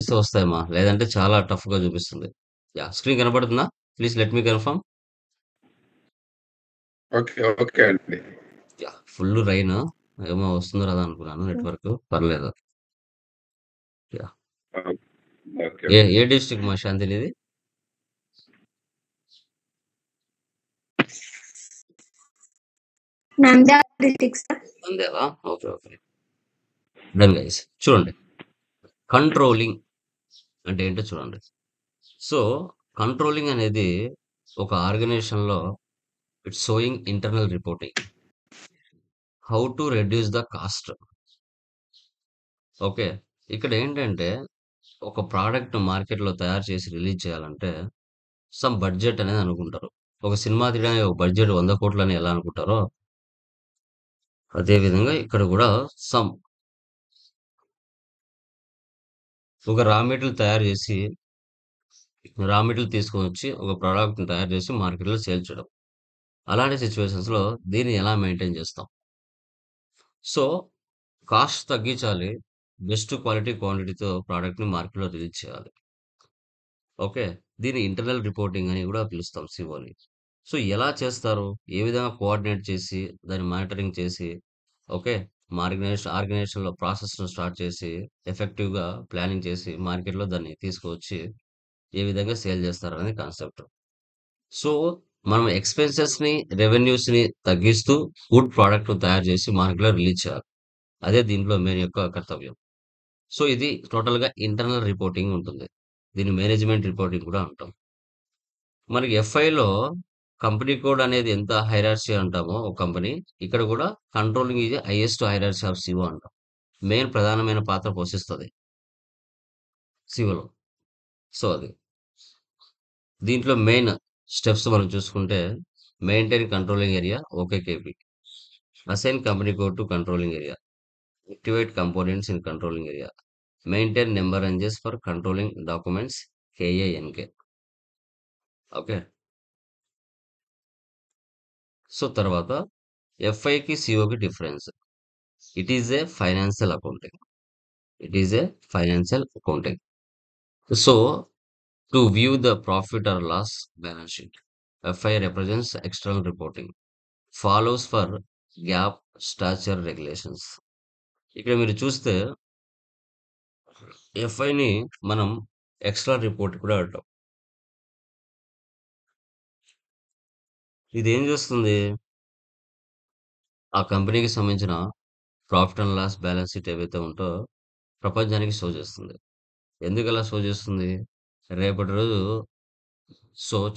చేస్తే వస్తాయమ్మా. లేదంటే చాలా టఫ్‌గా చూపిస్తుంది. యాహ్! స్క్రీన్ కనపడుతుందా? Please let me confirm. Okay. Okay అండి. యాహ్! Full rain. ఏమో వస్తుందో రాదో అనుకున్నాను నెట్‌వర్క్. పర్లేదు. యాహ్! ఓకే. ఓకే. ఏ డిస్ట్రిక్ట్ మా శాంతి నీది? Nandyal district sir. Nandyal. Okay. Okay. Done guys. చూడండి. కంట్రోలింగ్ అంటే ఏంటో చూడండి. సో, కంట్రోలింగ్ అనేది ఒక ఆర్గనైజేషన్‌లో it's showing internal reporting. How to reduce the cost. Okay. ఇక్కడేంటంటే ఒక ప్రొడక్ట్ మార్కెట్‌లో తయారు చేసి రిలీజ్ చేయాలంటే సమ్ బడ్జెట్ అనేది అనుకుంటారు. ఒక సినిమా తీయడానికి ఒక బడ్జెట్ 100,00,00,000 అని ఎలా అనుకుంటారో, అదే విధంగా ఇక్కడ కూడా సమ్ ఒక రా మెటీరియల్ తీసుకొనొచ్చి ఒక ప్రొడక్ట్‌ని తయారు చేసి మార్కెట్‌లో సేల్ చేయడం. అలాంటి సిట్యుయేషన్స్‌లో దీన్ని ఎలా మెయింటైన్ చేస్తాం? సో, కాస్ట్ తగ్గించాలి. బెస్ట్ క్వాలిటీ, క్వాంటిటీతో ప్రొడక్ట్‌ని మార్కెట్‌లో రిలీజ్ చేయాలి. ఓకే. దీన్ని ఇంటర్నల్ రిపోర్టింగ్ అని కూడా పిలుస్తాం సిఓని. సో, ఎలా చేస్తారు? ఏ విధంగా కోఆర్డినేట్ చేసి, దాన్ని మానిటరింగ్ చేసి, ఓకే. మా ఆర్గనైజేషన్‌లో ప్రాసెస్‌ను స్టార్ట్ చేసి, ఎఫెక్టివ్‌గా ప్లానింగ్ చేసి, మార్కెట్‌లో దాన్ని తీసుకొచ్చి, ఏ విధంగా సేల్ చేస్తారనేది కాన్సెప్ట్. సో, మనం ఎక్స్‌పెన్సెస్‌ని, రెవెన్యూస్‌ని తగ్గిస్తూ గుడ్ ప్రొడక్ట్‌ని తయారు చేసి మార్కెట్‌లో రిలీజ్ చేయాలి. అదే దీంట్లో మెయిన్ యొక్క కర్తవ్యం. సో, ఇది టోటల్‌గా ఇంటర్నల్ రిపోర్టింగ్ ఉంటుంది. దీన్ని మేనేజ్మెంట్ రిపోర్టింగ్ కూడా అంటాం. మనకి ఎఫ్ఐలో కంపెనీ కోడ్ అనేది ఎంత హైరార్కీ అంటామో ఒక కంపెనీ, ఇక్కడ కూడా controlling is highest hierarchy of CO అంటాం. మెయిన్ ప్రధానమైన పాత్ర పోషిస్తది సిఓలో. సో, అది. దీంట్లో మెయిన్ స్టెప్స్ మనం చూసుకుంటే maintain controlling area OKKP. Assign company code to controlling area. Activate components in controlling area. Maintain number ranges for controlling documents KANK. Okay. So, తర్వాత ఎఫ్ఐకి సిఓకి difference. It is a financial accounting. It is a financial accounting. So, to view the profit or loss balance sheet, FI represents external reporting. Follows for GAAP statutory regulations. ఇక్కడ మీరు చూస్తే ఎఫ్ఐని మనం extra report కూడా అంటాం. ఇది ఏం చేస్తుంది? ఆ కంపెనీకి సంబంధించిన profit and loss balance sheet ఏవైతే ఉంటో ప్రపంచానికి షో చేస్తుంది. ఎందుకు అలా షో చేస్తుంది? రేపటి రోజు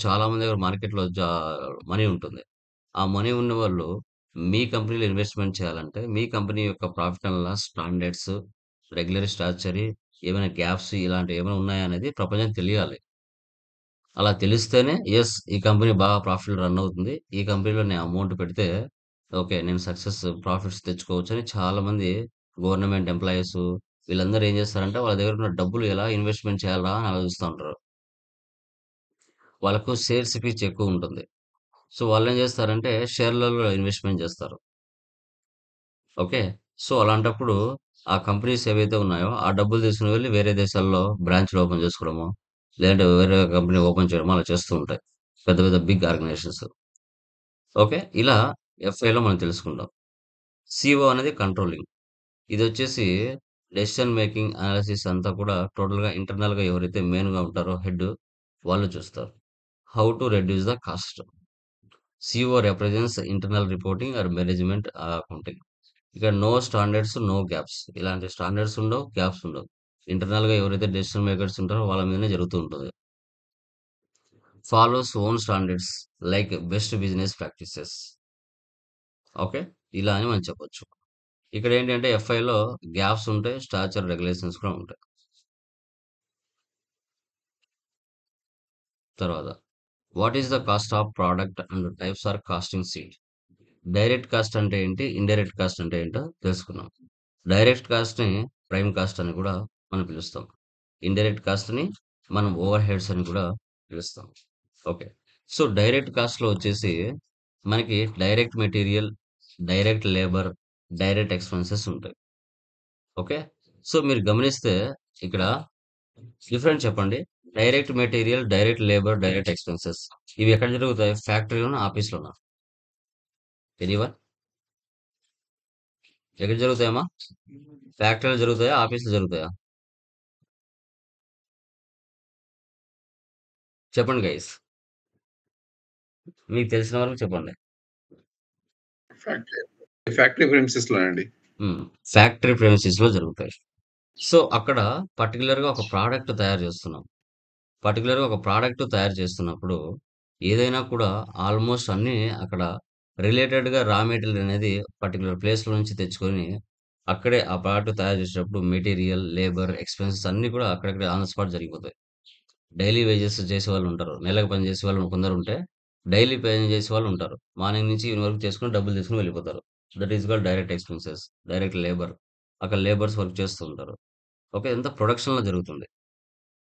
చాలా మంది దగ్గర మార్కెట్‌లో మనీ ఉంటుంది. ఆ మనీ ఉన్నవాళ్ళు మీ కంపెనీలో ఇన్వెస్ట్‌మెంట్ చేయాలంటే, మీ కంపెనీ యొక్క profit and loss standards, regular statutory, ఏమైనా గ్యాప్స్ ఇలాంటివి ఏమైనా ఉన్నాయా అనేది ప్రపంచానికి తెలియాలి. అలా తెలిస్తేనే ఈ కంపెనీ బాగా ప్రాఫిట్‌లో రన్ అవుతుంది. ఈ కంపెనీలో నేను అమౌంట్ పెడితే ఓకే. నేను ప్రాఫిట్స్ తెచ్చుకోవచ్చని చాలామంది గవర్నమెంట్ ఎంప్లాయీస్ వీళ్ళందరూ ఏం చేస్తారంటే వాళ్ళ దగ్గర ఉన్న డబ్బులు ఎలా ఇన్వెస్ట్‌మెంట్ చేయాలా అని ఆలోచిస్తా ఉంటారు. వాళ్ళకు సేల్స్ పిచ్ ఎక్కువ ఉంటుంది. సో, వాళ్ళేం చేస్తారంటే షేర్‌లలో ఇన్వెస్ట్‌మెంట్ చేస్తారు. ఓకే. సో, అలాంటప్పుడు ఆ కంపెనీస్ ఏవైతే ఉన్నాయో, ఆ డబ్బులు తీసుకొని వెళ్లి వేరే దేశాల్లో బ్రాంచ్‌లు ఓపెన్ చేసుకోవడమో, లేదంటే వేరే కంపెనీ ఓపెన్ చేయడమో అలా చేస్తూ ఉంటాయి. పెద్ద పెద్ద బిగ్ ఆర్గనైజేషన్స్. ఓకే. ఇలా ఎఫ్ఐలో మనం తెలుసుకుందాం. సిఓ అనేది కంట్రోలింగ్. ఇదొచ్చేసి డెసిషన్ మేకింగ్, అనాలిసిస్ అంతా కూడా టోటల్‌గా ఇంటర్నల్‌గా ఎవరైతే మెయిన్‌గా ఉంటారో హెడ్ వాళ్ళు చూస్తారు. How to reduce the cost. CO represents internal reporting or management accounting. ఇక నో స్టాండర్డ్స్, నో గ్యాప్స్. ఇలాంటి స్టాండర్డ్స్ ఉండవు, గ్యాప్స్ ఉండవు. ఇంటర్నల్‌గా ఎవరైతే డెసిషన్ మేకర్స్ ఉంటారో వాళ్ళ మీదనే జరుగుతూ ఉంటుంది. Follows own standards like best business practices. Okay. ఇలా అని మనం చెప్పొచ్చు. ఇక్కడ ఏంటంటే ఎఫ్ఐలో గ్యాప్స్ ఉంటాయి, స్టాచర్ రెగ్యులేషన్స్ కూడా ఉంటాయి. తర్వాత what is the cost of product and types or costing sheet. Direct cost అంటే ఏంటి? ఇండైరెక్ట్ కాస్ట్ అంటే ఏంటో తెలుసుకున్నాం. డైరెక్ట్ కాస్ట్‌ని ప్రైమ్ కాస్ట్ అని కూడా మనం పిలుస్తాం. ఇండైరెక్ట్ కాస్ట్‌ని మనం ఓవర్ హెడ్స్ అని కూడా పిలుస్తాం. ఓకే. సో, డైరెక్ట్ కాస్ట్‌లో వచ్చేసి మనకి direct material, direct labour, direct expenses ఉంటాయి. ఓకే. సో, మీరు గమనిస్తే ఇక్కడ డిఫరెంట్ చెప్పండి. Direct material, direct labour, direct expenses. ఇవి ఎక్కడ జరుగుతాయి? ఫ్యాక్టరీలోనా? ఆఫీస్‌లోనా? ఎనీవన్? ఎక్కడ జరుగుతాయమ్మా? ఫ్యాక్టరీలో జరుగుతాయా? ఆఫీస్‌లో జరుగుతాయా? చెప్పండి గైస్. మీకు తెలిసిన వరకు చెప్పండి. ఫ్యాక్టరీ ఫ్యాక్టరీ ప్రిమిసెస్‌లో అండి. హ్మ్. ఫ్యాక్టరీ ప్రెమిసెస్‌లో జరుగుతాయి. సో, అక్కడ పర్టిక్యులర్‌గా ఒక ప్రొడక్ట్ తయారు చేస్తున్నాం. పర్టిక్యులర్‌గా ఒక ప్రొడక్ట్ తయారు చేస్తున్నప్పుడు, ఏదైనా కూడా ఆల్మోస్ట్ అన్నీ అక్కడ రిలేటెడ్‌గా రా మెటీరియల్ అనేది పర్టిక్యులర్ ప్లేస్‌లో నుంచి తెచ్చుకొని, అక్కడే ఆ ప్రొడక్ట్ తయారు చేసేటప్పుడు మెటీరియల్, లేబర్, ఎక్స్‌పెన్సెస్ అన్నీ కూడా అక్కడక్కడే ఆన్ ద స్పాట్ జరిగిపోతాయి. డైలీ వేజెస్ చేసేవాళ్ళుంటారు. నెలకు పని చేసేవాళ్ళు కొందరుంటే, డైలీ పని చేసేవాళ్ళుంటారు. మార్నింగ్ నుంచి ఈవెనింగ్ వరకు చేసుకొని డబ్బులు తీసుకొని వెళ్ళిపోతారు. That is called direct expenses. Direct labour. అక్కడ లేబర్స్ వర్క్ చేస్తూ ఉంటారు. ఓకే. ఇదంతా ప్రొడక్షన్‌లో జరుగుతుంది.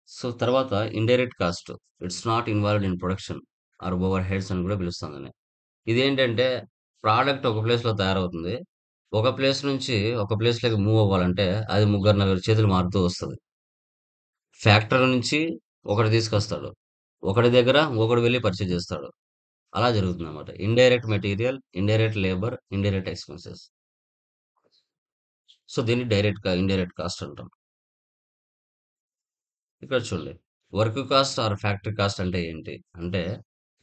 సో, తర్వాత indirect cost. It's not involved in production or overheads అని కూడా పిలుస్తాం దీన్ని. ఇదేంటంటే, ప్రొడక్ట్ ఒక ప్లేస్‌లో తయారవుతుంది. ఒక ప్లేస్ నుంచి ఒక ప్లేస్‌లోకి మూవ్ అవ్వాలంటే, అది ముగ్గురు, నలుగురు చేతులు మారుతూ వస్తది. ఫ్యాక్టరీ నుంచి ఒకడు తీసుకొస్తాడు. ఒకడి దగ్గర ఇంకొకడు వెళ్లి పర్చేజ్ చేస్తాడు. అలా జరుగుతుందన్నమాట. Indirect material, indirect labour, indirect expenses. So, దీన్ని ఇండైరెక్ట్ కాస్ట్ అంటాం. ఇక్కడ చూడండి. Work cost or factory cost అంటే ఏంటి? అంటే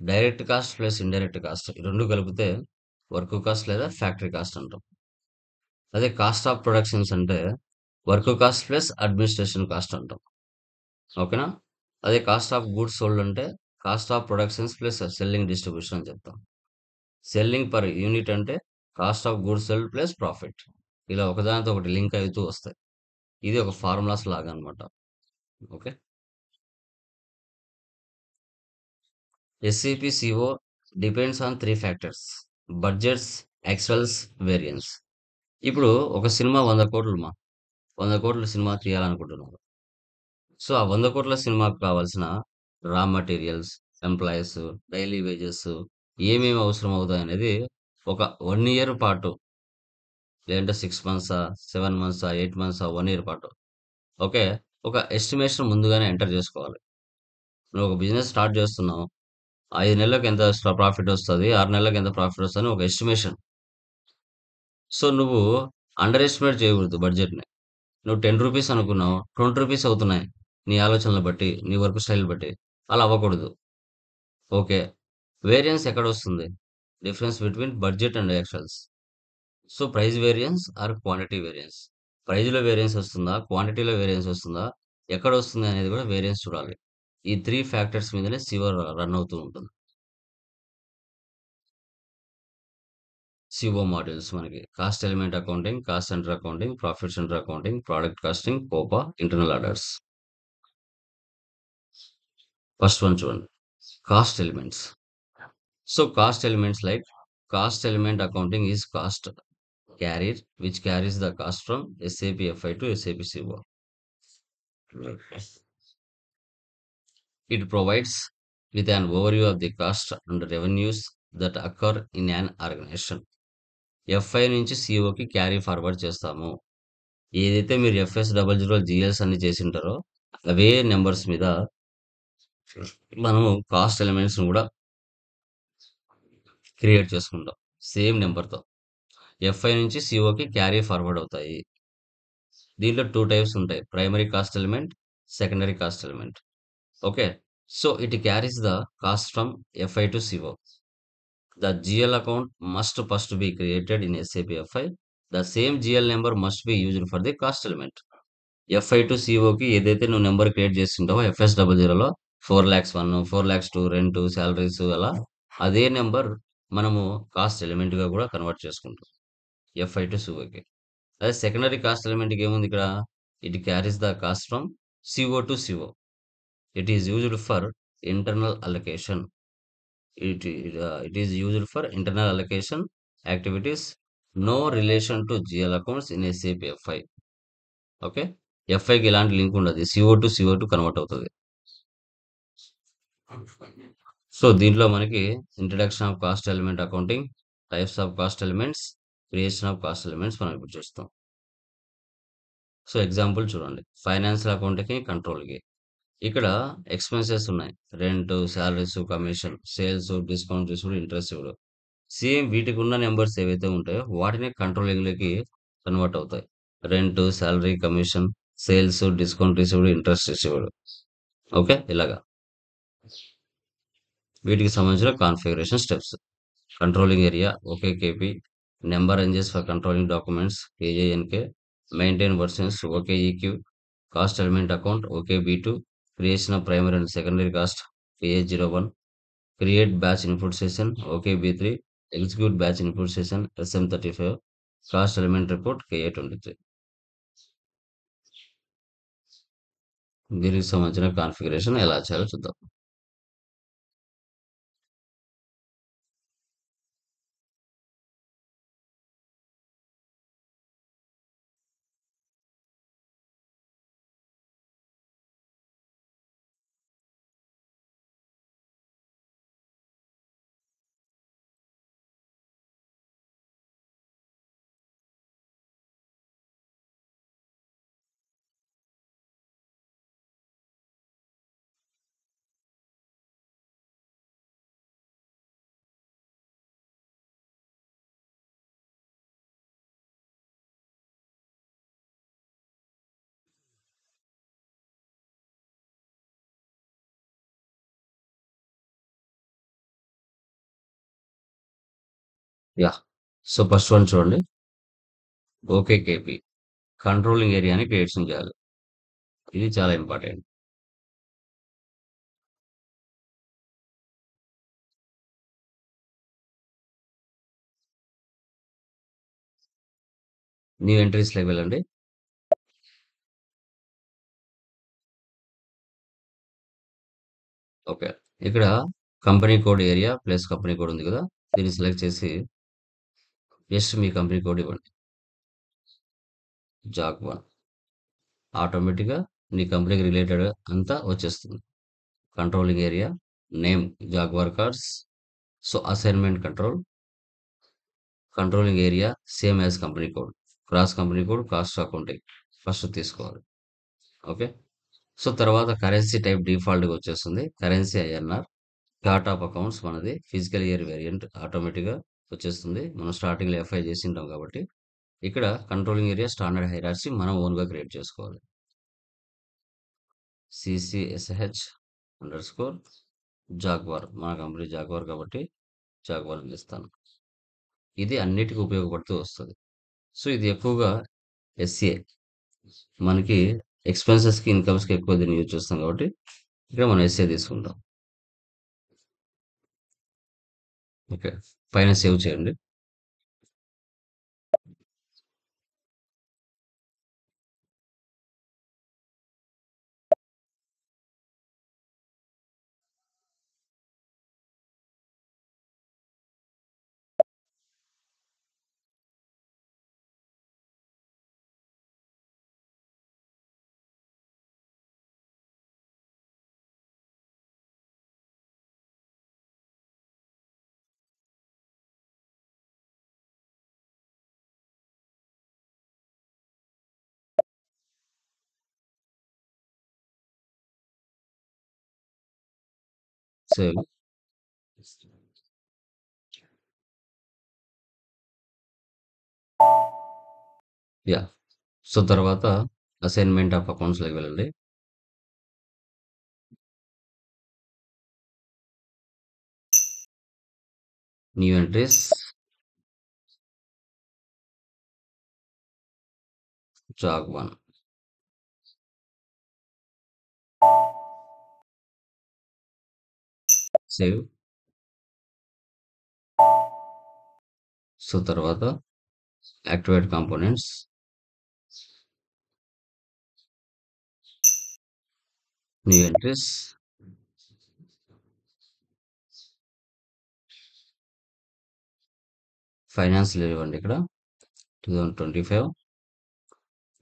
direct cost plus indirect cost ఈ 2 కలిపితే వర్క్ కాస్ట్ లేదా ఫ్యాక్టరీ కాస్ట్ అంటాం. అదే కాస్ట్ ఆఫ్ ప్రొడక్షన్స్ అంటే work cost plus administration cost అంటాం. ఓకేనా? అదే కాస్ట్ ఆఫ్ గూడ్స్ సోల్డ్ అంటే cost of productions plus selling distribution అని చెప్తాం. సెల్లింగ్ పర్ యూనిట్ అంటే cost of goods sold plus profit. ఇలా ఒకదానితో ఒకటి లింక్ అవుతూ వస్తాయి. ఇది ఒక ఫార్ములాస్ లాగా అన్నమాట. Okay. SAP CO depends on 3 factors. Budgets, actuals, variance. ఇప్పుడు ఒక సినిమా 100,00,00,000 100,00,00,000 సినిమా తీయాలనుకుంటున్నారు. సో, ఆ 100,00,00,000 సినిమాకు కావాల్సిన రా మెటీరియల్స్, ఎంప్లాయీస్, డైలీ వేజెస్ ఏమేమి అవసరం అవుతాయనేది ఒక 1 ఇయర్ పాటు లేదంటే 6 మంత్సా, 7 మంత్సా, 8 మంత్సా, 1 ఇయర్ పాటు. ఓకే. ఒక ఎస్టిమేషన్ ముందుగానే ఎంటర్ చేసుకోవాలి. నువ్వు ఒక బిజినెస్ స్టార్ట్ చేస్తున్నావు. 5 నెలలకు ఎంత ప్రాఫిట్ వస్తది, 6 నెలలకు ఎంత ప్రాఫిట్ వస్తదని ఒక ఎస్టిమేషన్. సో, నువ్వు అండర్ ఎస్టిమేట్ చేయకూడదు బడ్జెట్‌ని. నువ్వు రూ. 10 అనుకున్నావు. రూ. 20 అవుతున్నాయి. నీ ఆలోచనలు బట్టి, నీ వర్క్ స్టైల్ బట్టి. అలా అవ్వకూడదు. ఓకే. వేరియన్స్ ఎక్కడొస్తుంది? Difference between budget and actuals. So, price variance or quantity variance. ప్రైస్‌లో వేరియన్స్ వస్తుందా? క్వాంటిటీలో వేరియన్స్ వస్తుందా? ఎక్కడొస్తుంది అనేది కూడా వేరియన్స్ చూడాలి. ఈ 3 ఫ్యాక్టర్స్ మీదనే సిఓ రన్ అవుతూ ఉంటుంది. సిఓ మాడ్యూల్స్ మనకి cost element accounting, cost centre accounting, profit centre accounting, product costing, COPA, internal orders. First one చూడండి. Cost elements. So cost elements like cost element accounting is cost carrier which carries the cost from SAP FI to SAP CO. It provides with an overview of the cost and revenues that occur in an organization. FI నుంచి COకి carry forward చేస్తాము. ఏదైతే మీరు FS00 GLs అన్ని చేసింటారో అవే numbers మీద మనము cost elements కూడా create చేసుకుంటాం. Same నెంబర్‌తో. FI నుంచి COకి క్యారీ ఫార్వర్డ్ అవుతాయి. దీంట్లో 2 టైప్స్ ఉంటాయి. Primary cost element, secondary cost element. Okay. So, it carries the cost from FI to CO. The GL account must first be created in SAP FI. The same GL number must be used for the cost element. FI to COకి ఏదైతే నువ్వు number create చేస్తుంటావో FS00లో 4,00,001, 4,02 rent, salaries అలా అదే number మనము cost ఎలిమెంట్‌గా కూడా convert చేసుకుంటాం. FI టు COకి. అదే సెకండరీ కాస్ట్ ఎలిమెంట్‌కి ఏముంది ఇక్కడ? It carries the cost from CO to CO. It is used for internal allocation. It is used for internal allocation activities. No relation to GL accounts in SAP FI. Okay. FIకి ఎలాంటి link ఉండదు. CO to convert అవుతది. So, దీంట్లో మనకి introduction of cost element accounting, types of cost elements, creation of cost elements మనం ఇప్పుడు చూస్తాం. So, example చూడండి. ఫైనాన్షియల్ అకౌంట్‌కి, కంట్రోల్‌కి. ఇక్కడ ఎక్స్‌పెన్సెస్ ఉన్నాయి. Rent, salaries, commission, sales, discount తీసుడు, ఇంట్రెస్ట్ ఇవ్వడు. సేమ్ వీటికున్న నంబర్స్ ఏవైతే ఉంటాయో వాటిని కంట్రోలింగ్‌లోకి కన్వర్ట్ అవుతాయి. Rent, salary, commission, sales, discount received, interest received. Okay. ఇలాగా వీటికి సంబంధించిన configuration steps. Controlling area OKKP, number ranges for controlling documents KJNK, maintain versions OKEQ, cost element account OKB2, creation of primary and secondary cost KA01, create batch input session OKB3, execute batch input session SM35, cost element report KA23. దీనికి సంబంధించిన configuration ఎలా చేయాలో చూద్దాం. Yeah. So first one చూడండి. OKKP controlling ఏరియాని creation చేయాలి. ఇది చాలా ఇంపార్టెంట్. న్యూ ఎంట్రీస్‌లోకి వెళ్ళండి. ఓకే. ఇక్కడ company code area plus company code ఉంది కదా! దీన్ని సెలెక్ట్ చేసి జస్ట్ మీ కంపెనీ కోడ్ ఇవ్వండి. జాక్1. ఆటోమేటిక్‌గా నీ కంపెనీకి రిలేటెడ్ అంతా వచ్చేస్తుంది. Controlling area, name Jaguar cars. So, assignment control, controlling area same as company code. Cross company code, cost accounting first తీసుకోవాలి. ఓకే. సో, తర్వాత కరెన్సీ టైప్ డిఫాల్ట్‌గా వచ్చేస్తుంది. Currency INR. Chart of accounts మనది ఫిజికల్ ఇయర్ వేరియంట్ ఆటోమేటిక్‌గా వచ్చేస్తుంది. మనం స్టార్టింగ్‌లో f i చేసింటాం కాబట్టి. ఇక్కడ కంట్రోలింగ్ ఏరియా స్టాండర్డ్ హైరార్సీ మనం ఓన్‌గా క్రియేట్ చేసుకోవాలి. సీసీఎస్‌హెచ్ అండర్ స్కోర్ జాగ్వార్. మన కంపెనీ జాగ్వార్ కాబట్టి జాగ్వార్ అని ఇస్తాను. ఇది అన్నిటికి ఉపయోగపడుతూ వస్తది. సో, ఇది ఎక్కువగా ఎస్ఏ. మనకి ఎక్స్‌పెన్సెస్‌కి, ఇన్‌కమ్స్‌కి ఎక్కువ దీన్ని యూజ్ చేస్తాం కాబట్టి ఇక్కడ మనం ఎస్ఏ తీసుకుంటాం. ఓకే. పైన సేవ్ చేయండి. సేవ్. యాహ్! సో, తర్వాత అసైన్‌మెంట్ ఆఫ్ అకౌంట్స్‌లోకి వెళ్ళండి. New entries JAG1. Save. So, తర్వాత activate components. New entries. Financial year ఇవ్వండి ఇక్కడ 2025.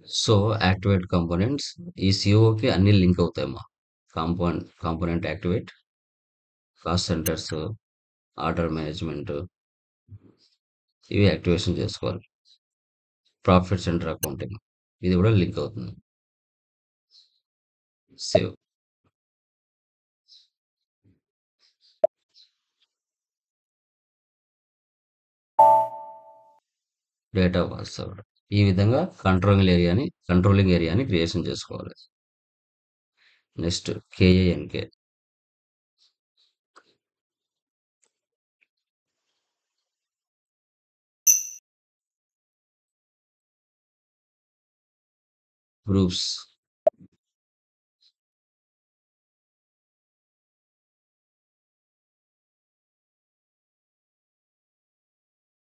సో, యాక్టివేట్ కాంపోనెంట్స్ ఈ సీఓకి అన్ని లింక్ అవుతాయమ్మా. Component activate, cost centres, order management ఇవి యాక్టివేషన్ చేసుకోవాలి. ప్రాఫిట్ సెంటర్ అకౌంటింగ్ ఇది కూడా లింక్ అవుతుంది. సేవ్. Data password. ఈ విధంగా కంట్రోలింగ్ ఏరియాని క్రియేషన్ చేసుకోవాలి. Next KANK. గ్రూప్స్.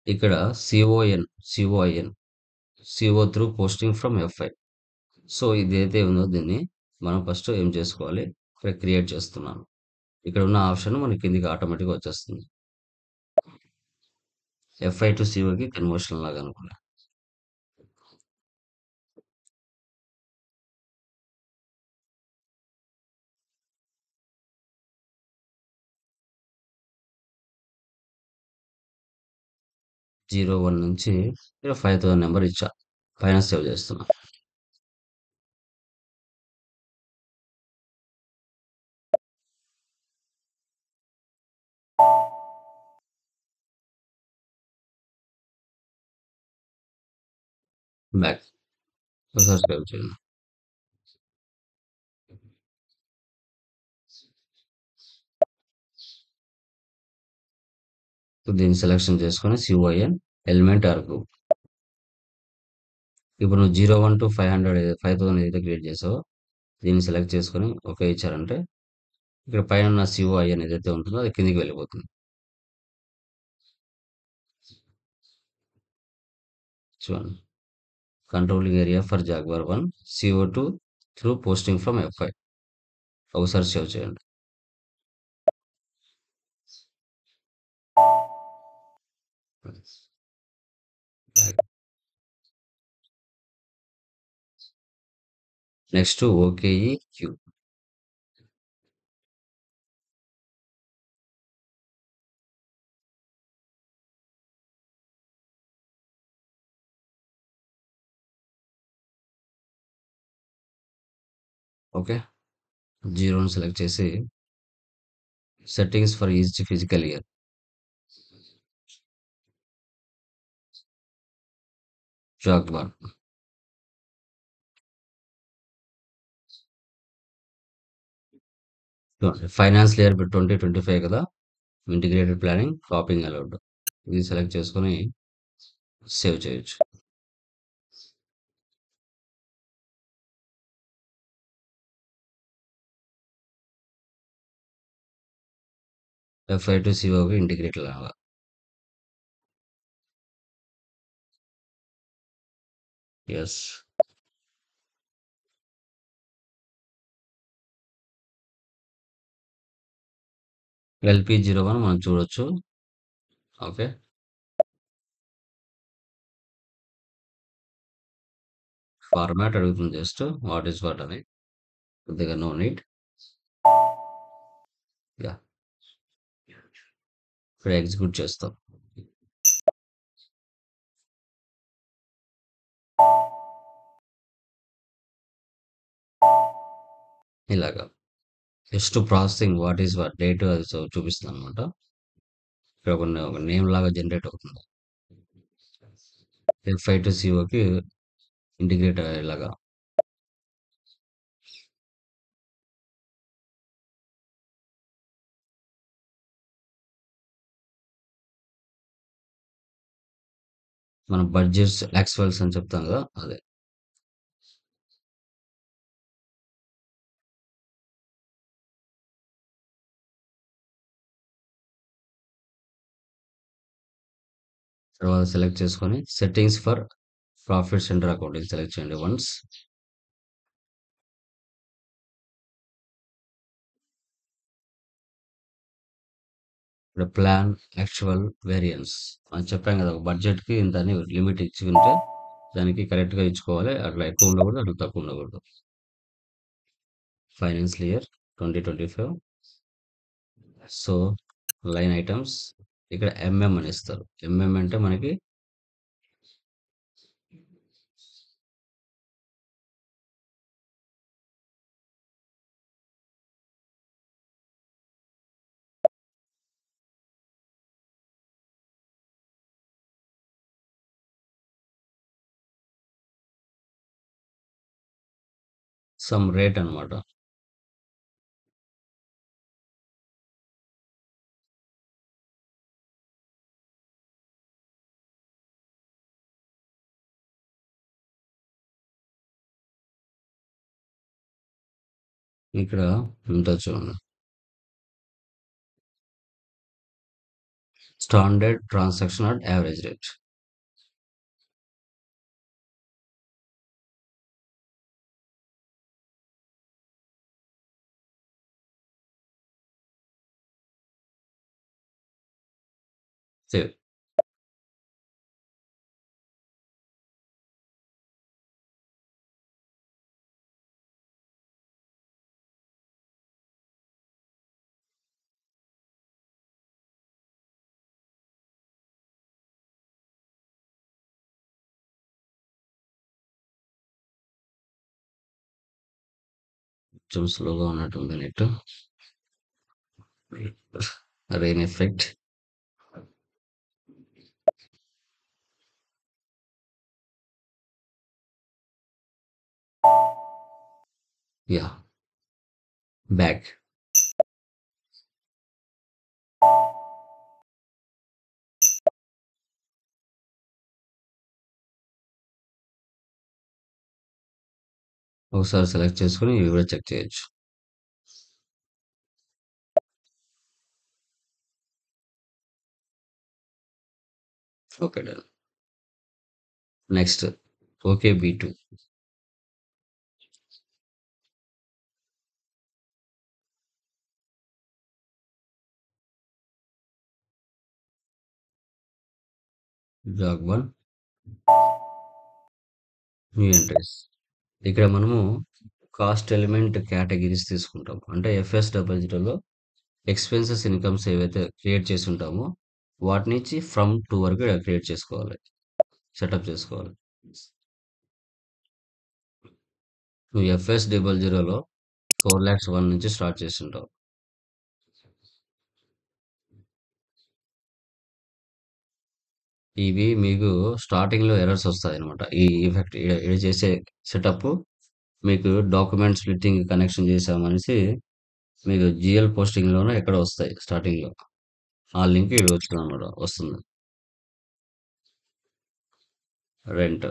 ఇక్కడ COIN CO through posting from f i. So ఇదైతే ఉందో దీన్ని మనం ఫస్ట్ ఏం చేసుకోవాలి, ఇక్కడ క్రియేట్ చేస్తున్నాను. ఇక్కడ ఉన్న ఆప్షన్ మనకి కిందికి ఆటోమేటిక్గా వచ్చేస్తుంది. ఎఫ్ఐ టు సిఓకి కన్వర్షన్ లాగా అనుకున్నా. జీరో వన్ నుంచి ఇక్కడ 5000 నెంబర్ ఇచ్చా, పైన సేవ్ చేస్తున్నా. బ్యాక్. ఒకసారి సేవ్ చేయండి. దీన్ని సెలెక్షన్ చేసుకొని సిఓఐఎన్ ఎలిమెంట్ ఆర్ గ్రూప్. ఇప్పుడు నువ్వు 01 to 500 ఏదైతే క్రియేట్ చేసావో దీన్ని సెలెక్ట్ చేసుకొని ఓకే ఇచ్చారంటే ఇక్కడ పైన ఉన్న సిఓఐఎన్ ఏదైతే ఉంటుందో అది కిందికి వెళ్ళిపోతుంది. చూడండి, controlling area for Jaguar 1 CO2 through posting from FI. ఒకసారి సేవ్ చేయండి. Next OKEQ. ఓకే, జీరోని సెలెక్ట్ చేసి settings for each physical year. Jaguar. Finance year 2025 కదా, ఇంటిగ్రేటెడ్ ప్లానింగ్ షాపింగ్ అలౌడ్. ఇది సెలెక్ట్ చేసుకొని సేవ్ చేయొచ్చు. ఎఫ్ఐ టు సిఓకి integrate లాగా. ఎస్. LP01 మనం చూడొచ్చు. ఓకే, ఫార్మాట్ అడుగుతుంది, జస్ట్ వాట్ ఈస్ వాట్ అని, కొద్దిగా నో నీడ్. యా, ఇక్కడ ఎగ్జిక్యూట్ చేస్తాం. ఇలాగా just processing what is what date అది చూపిస్తుంది అనమాట. ఇక్కడ ఒక నేమ్ లాగా జనరేట్ అవుతుంది. ఎఫ్ఐ టు సిఓకి ఇంటిగ్రేట్ అయ్యేలాగా. మన బడ్జెట్స్ యాక్చువల్స్ అని చెప్తాం కదా, అదే. తర్వాత సెలెక్ట్ చేసుకొని settings for profit centre accounting select చేయండి వన్స్. ఇక్కడ ప్లాన్ యాక్చువల్ వేరియన్స్ అని చెప్పాం కదా, ఒక బడ్జెట్కి ఇంత అని లిమిట్ ఇచ్చి ఉంటే దానికి కరెక్ట్గా ఇచ్చుకోవాలి. అట్లా ఎక్కువ ఉండకూడదు, అట్లా తక్కువ ఉండకూడదు. Financial year 2025. So line items ఇక్కడ ఎంఎం అని ఇస్తారు. ఎంఎం అంటే మనకి సమ్ రేట్ అన్నమాట. ఇక్కడ ఉంటది చూడండి. Standard transaction at average rate. Save. కొంచెం స్లోగా ఉన్నట్టుంది net. Rain effect. Yeah, back. ఒకసారి సెలెక్ట్ చేసుకొని ఇవి కూడా చెక్ చేయొచ్చు. Okay, done. Next OKB2. JAG 1 new entries. ఇక్కడ మనము కాస్ట్ ఎలిమెంట్ కేటగిరీస్ తీసుకుంటాం. అంటే FS00లో ఎక్స్‌పెన్సెస్, ఇన్‌కమ్స్ ఏవైతే క్రియేట్ చేసి ఉంటామో వాటి నుంచి ఫ్రమ్ టు వరకు ఇక్కడ క్రియేట్ చేసుకోవాలి. సెటప్ చేసుకోవాలి. నువ్వు FS00లో 4,01,000 నుంచి స్టార్ట్ చేసుంటావు. ఇవి మీకు స్టార్టింగ్‌లో ఎర్రర్స్ వస్తాయన్నమాట. ఈ ఎఫెక్ట్ ఈడ చేసే సెటప్ మీకు డాక్యుమెంట్ స్ప్లిట్టింగ్ కనెక్షన్ చేసామనేసి మీకు జీఎల్ పోస్టింగ్‌లోనో ఎక్కడో వస్తాయి స్టార్టింగ్‌లో. ఆ లింక్ ఈడ వచ్చిందన్నమాట, వస్తుంది. రెంట్.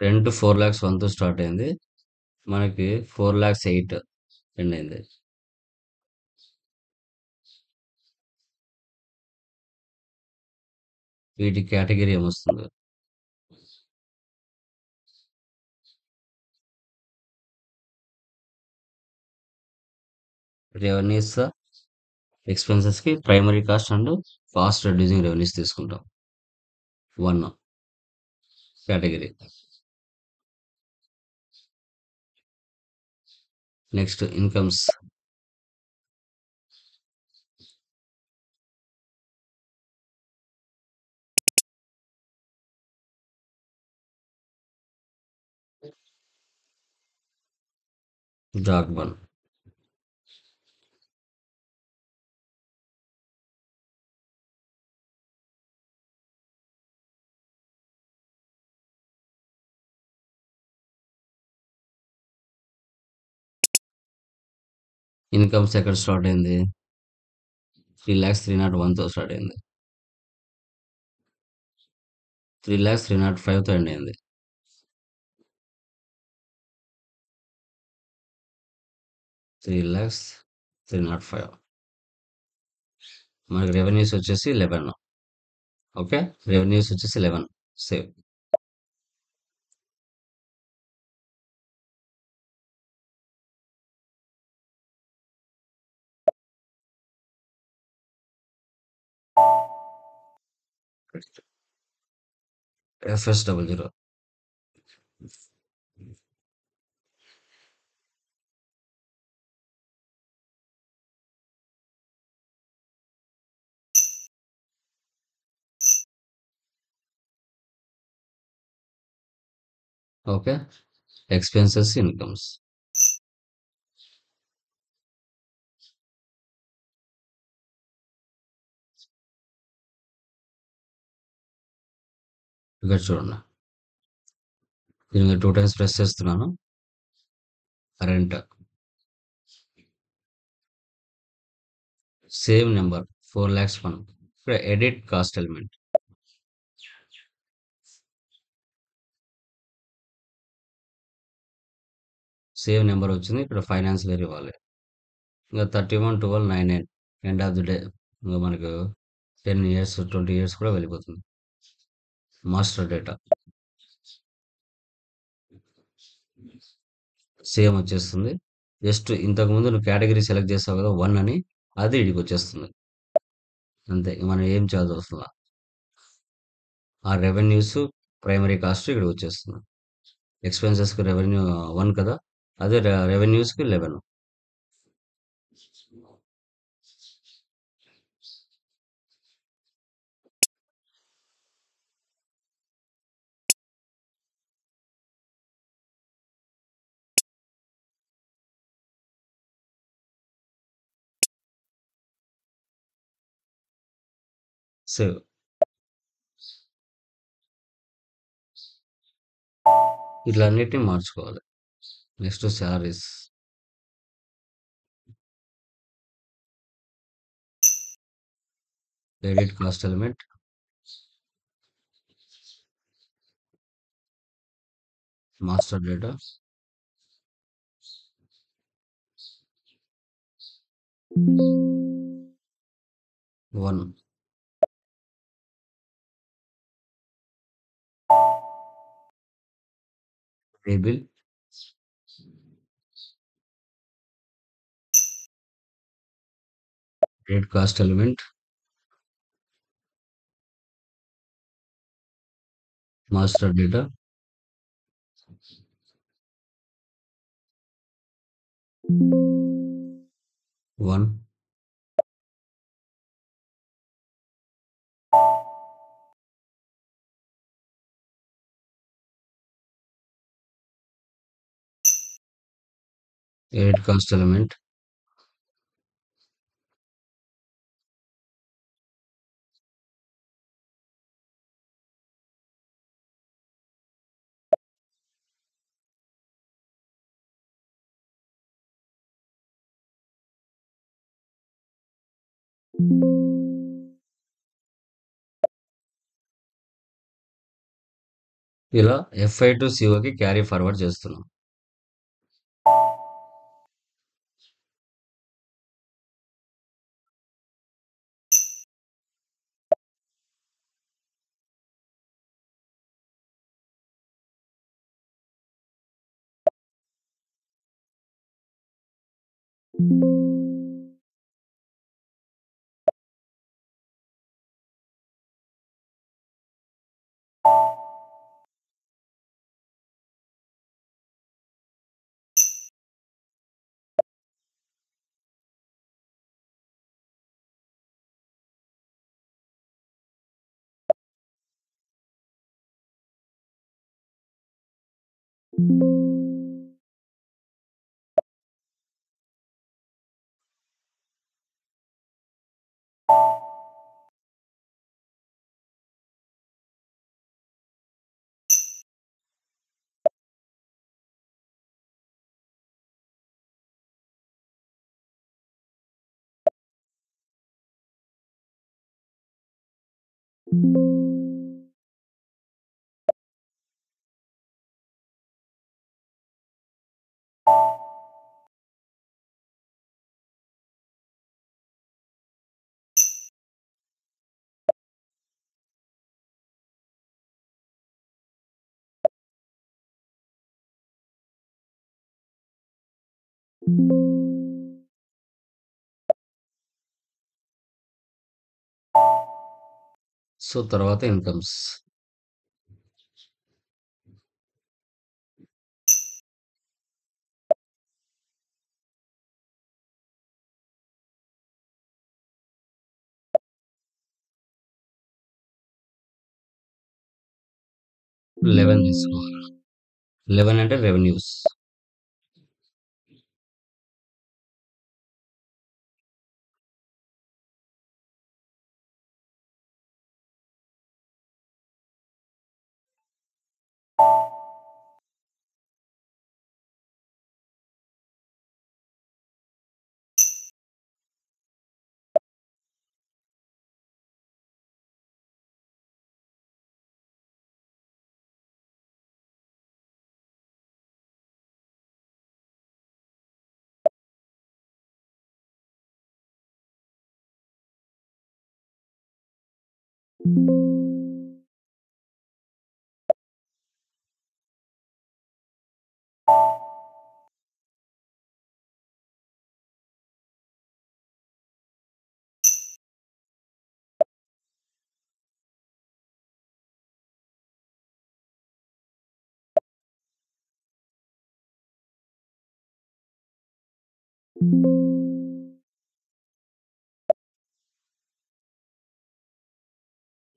4,01,000తో స్టార్ట్ అయింది. మనకి 4,08,000 ఎండ్ అయింది. వీటి కేటగిరీ ఏమొస్తుంది? రెవెన్యూస్, ఎక్స్‌పెన్సెస్‌కి primary cost and cost reducing revenues తీసుకుంటాం. 1 category. Next incomes. JAG 1. Incomes ఎక్కడ స్టార్ట్ అయింది? 3,03,01,000తో స్టార్ట్ అయింది. 3,03,05,000తో ఎండ్ అయింది. 3,03,05,000. మనకి రెవెన్యూస్ వచ్చేసి 11. ఓకే, రెవెన్యూస్ వచ్చేసి 11. Save. FS00. Okay. Expenses, incomes. ఇక్కడ చూడండి. దీన్ని 2 టైమ్స్ ప్రెస్ చేస్తున్నాను. రెంట్. Same number 4,01,000. ఇక్కడ edit cost element. Same number వచ్చింది. ఇక్కడ ఫైనాన్షియల్ ఇయర్ ఇవ్వాలి. ఇంకా 31/12/99 ఎండ్ ఆఫ్ ది డే. ఇంకా మనకు 10 ఇయర్స్, 20 ఇయర్స్ కూడా వెళ్ళిపోతుంది. మాస్టర్ డేటా సేమ్ వచ్చేస్తుంది. జస్ట్ ఇంతకుముందు నువ్వు కేటగిరీ సెలెక్ట్ చేసావు కదా 1 అని, అది ఈడికి వచ్చేస్తుంది. అంతే, మనం ఏం చేయాల్సి వస్తుందా. ఆ రెవెన్యూస్ ప్రైమరీ కాస్ట్ ఇక్కడ వచ్చేస్తుంది. ఎక్స్పెన్సెస్కి రెవెన్యూ 1 కదా, అదే రెవెన్యూస్కి 11. సేవ్. ఇట్లా అన్నిటిని మార్చుకోవాలి. Next salaries. Edit cost element. Master data 1. Table. Edit cost element. Master data 1. Edit cost element. ఇలా ఎఫ్ఐ టు సిఓకి క్యారీ ఫార్వర్డ్ చేస్తున్నాం. సో తర్వాత ఇన్కమ్స్. 11 తీసుకోవాలి. 11 అంటే రెవెన్యూస్.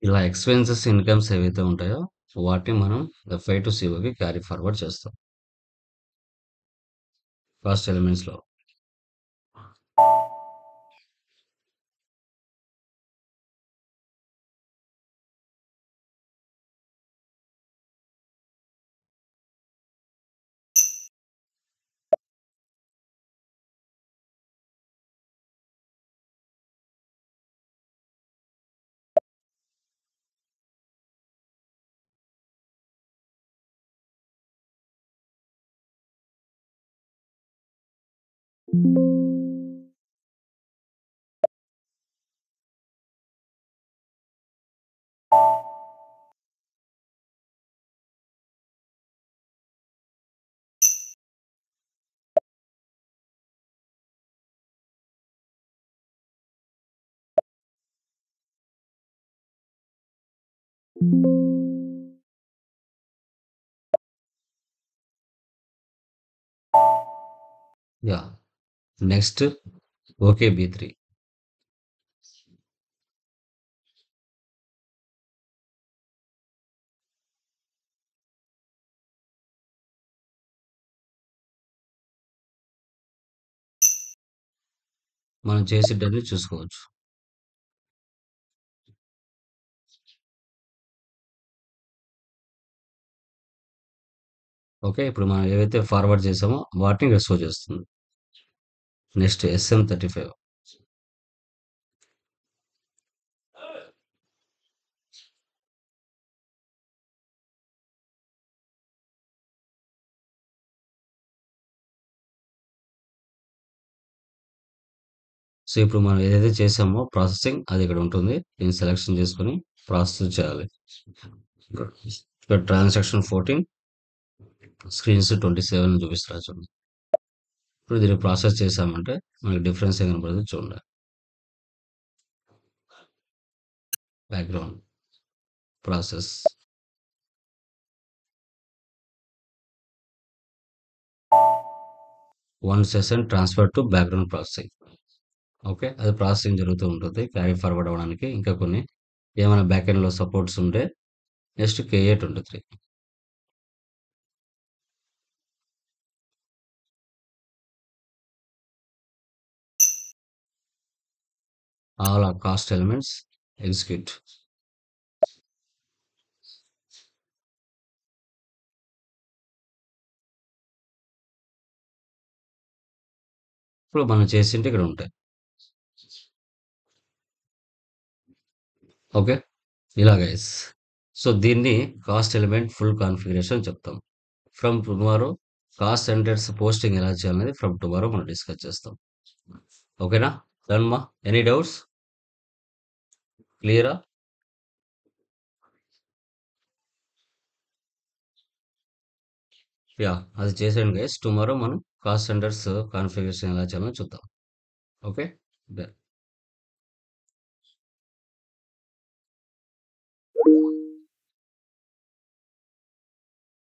ఇలా ఎక్స్‌పెన్సెస్, ఇన్‌కమ్స్ ఏవైతే ఉంటాయో వాటిని మనం ఎఫ్ఐ టు సిఓకి క్యారీ ఫార్వర్డ్ చేస్తాం. కాస్ట్ ఎలిమెంట్స్‌లో. యాహ్! నెక్స్ట్ ఓకే బి3. మనం చేసేటన్ని చూసుకోవచ్చు. ఓకే. ఇప్పుడు మనం ఏవైతే ఫార్వర్డ్ చేసామో వాటిని రెస్టోర్ చేస్తుంది. నెక్స్ట్ ఎస్ఎం35. సో, ఇప్పుడు మనం ఏదైతే చేసామో ప్రాసెసింగ్ అది ఇక్కడ ఉంటుంది. దీన్ని సెలెక్షన్ చేసుకొని ప్రాసెస్ చేయాలి. ఇక్కడ ట్రాన్సాక్షన్ 14 స్క్రీన్స్ 27 చూపిస్తున్నారు చూడండి. ఇప్పుడు దీన్ని ప్రాసెస్ చేసామంటే మనకి డిఫరెన్స్ ఏం కనపడుతుంది చూడండి. Background process 1 session transfer to background processing. Okay. అది ప్రాసెసింగ్ జరుగుతూ ఉంటుంది. క్యారీ ఫార్వర్డ్ అవ్వడానికి ఇంకా కొన్ని ఏమైనా బ్యాక్ ఎండ్‌లో సపోర్ట్స్ ఉంటే next KA23. All or cost elements execute. ఇప్పుడు మనం చేసింటే ఇక్కడ ఉంటాయి. ఓకే. ఇలా గైస్. సో దీన్ని కాస్ట్ ఎలిమెంట్ ఫుల్ కాన్ఫిగరేషన్ చెప్తాం. From tomorrow cost centres posting ఎలా చేయాలనేది ఫ్రమ్ టుమారో మనం డిస్కస్ చేస్తాం. ఓకేనా? డన్ మా? Any doubts? క్లియరా? యాహ్! అది చేసేయండి గైస్. టుమారో మనం కాస్ట్ సెంటర్స్ కాన్ఫిగరేషన్ ఎలా చేయాలో చూద్దాం. ఓకే? డన్.